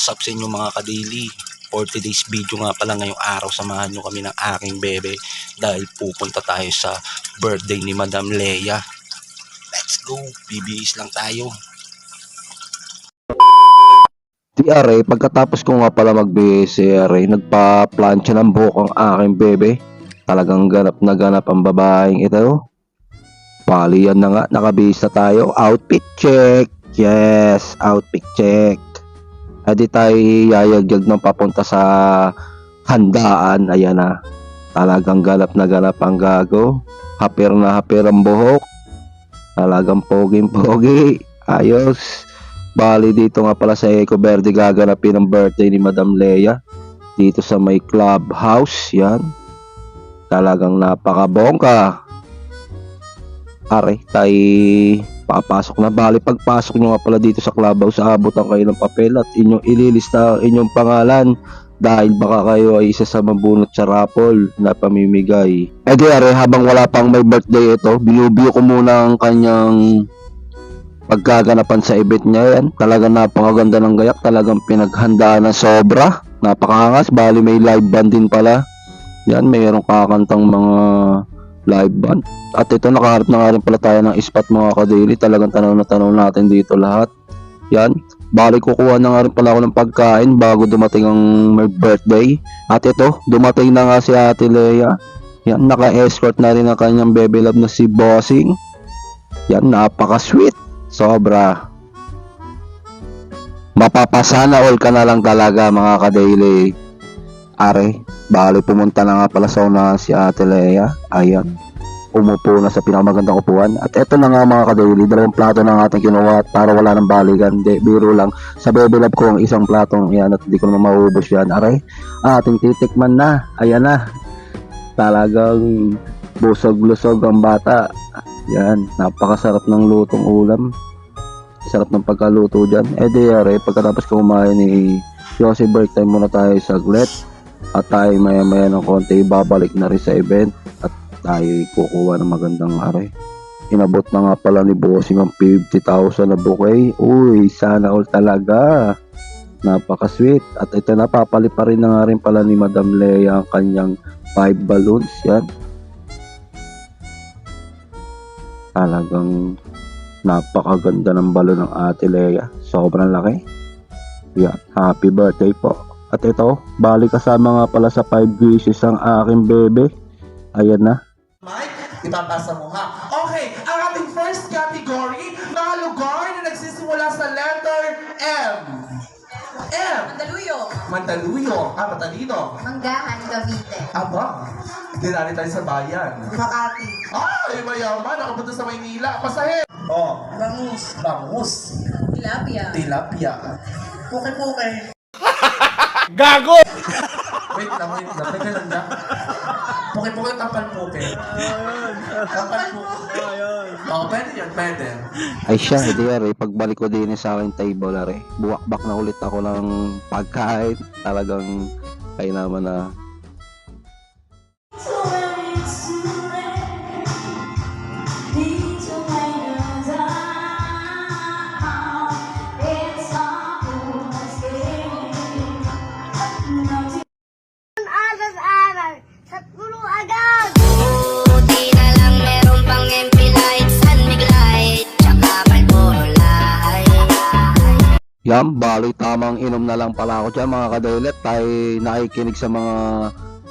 What's up sa inyo mga kadili? For today's video nga pala ngayong araw, samahan nyo kami ng aking bebe dahil pupunta tayo sa birthday ni Madam Leia. Let's go! Bibihis lang tayo. TRA, pagkatapos ko nga pala magbihis TRA, nagpa-plancha ng buhok ang aking bebe. Talagang ganap na ganap ang babaeng ito. Palian na nga, nakabihis na tayo. Outfit check! Yes, outfit check. Edi tayo yayagyag ng papunta sa handaan. Ayan na. Talagang ganap na ganap ang gago. Hapir na hapir ang buhok. Talagang poging-pogi. Ayos. Bali dito nga pala sa Eco Verde gaganapin ang birthday ni Madam Leia. Dito sa may clubhouse. Yan. Talagang napakabongga. Are, tayo papasok na. Bali pagpasok nyo nga pala dito sa clubhouse, aabutan kayo ng papel at inyong ililista inyong pangalan dahil baka kayo ay isa sa mabunot sa raffle na pamimigay. E di are, habang wala pang may birthday ito, binubiyo ko muna ang kanyang pagkaganapan sa event niya. Yan, talagang napakaganda ng gayak, talagang pinaghandaan ng sobra, napakangas. Bali may live band din pala. Yan, mayroong kakantang mga live band. At ito, nakaharap na nga rin pala tayo ng spot mga kadili. Talagang tanaw na tanaw natin dito lahat. Yan, bali kukuha na nga rin pala ako ng pagkain bago dumating ang my birthday. At ito, dumating na nga si Ate Leia. Yan, naka-escort na rin ang kanyang baby love na si Bossing. Yan, napaka-sweet. Sobra. Mapapasana all ka na lang talaga mga kadili. Are, bali pumunta na nga pala sa unahan si Ate Leia. Ayan, umupo na sa pinakamagandang upuan. At eto na nga mga kadili, dalawang plato na nga ating kinuha para wala ng balikan. Hindi, biro lang. Sa baby love ko ang isang platong yan at hindi ko naman maubos yan. Aray, ating titikman na. Ayan na. Talagang busog-lusog ang bata. Yan, napakasarap ng lutong ulam. Sarap ng pagkaluto dyan. E di aray, pagkatapos kumain ni Josie, break time muna tayo saglit. At tayo maya-maya ng konti, babalik na rin sa event. At tayo kukuha ng magandang aray. Inabot na nga pala ni Bossing ang 50,000 na bouquet. Uy, sana all talaga. Napaka-sweet. At ito na, papali pa rin na nga rin pala ni Madam Leia ang kanyang 5 balloons. Yan. Talagang napakaganda ng balon ng Ate Leia. Sobrang laki. Yan. Happy birthday po. At ito, bali kasama nga pala sa 5 wishes ang aking bebe. Ayan na. Mike, ipapasa mo ha. Okay, ang ating first category, mga lugar na nagsisimula sa letter M. M. Mandaluyong. Mandaluyong. Matalino. Manggahan, Cavite. Aba, dinali tayo sa bayan. Makati. Ay, mayaman. Nakapunta sa Maynila. Pasahe. Oh. Bangus. Bangus. Tilapia. Tilapia. Puke-puke. Gago! Wait lang. Teka lang na. Puke-puke, tapal-puke. Tapal-puke. Oh, pwede yan, pwede. Ay siya, hindi are, pagbalik ko din sa aking table are, buwakbak na ulit ako ng pagkain. Talagang kaya naman na. Aral-aral sa pulo agad. Buti na lang meron pang MP light, Sunmig light, tsaka Malboro light. Yan, bali tamang inom na lang pala ako dyan mga kadilet. Tayo nakikinig sa mga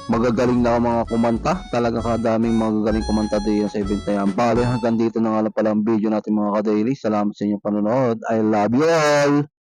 magagaling na mga kumanta. Talaga kadaming magagaling kumanta din sa event na yan. Bali hanggang dito na nga lang pala ang video natin mga kadilet. Salamat sa inyong panonood. I love you all!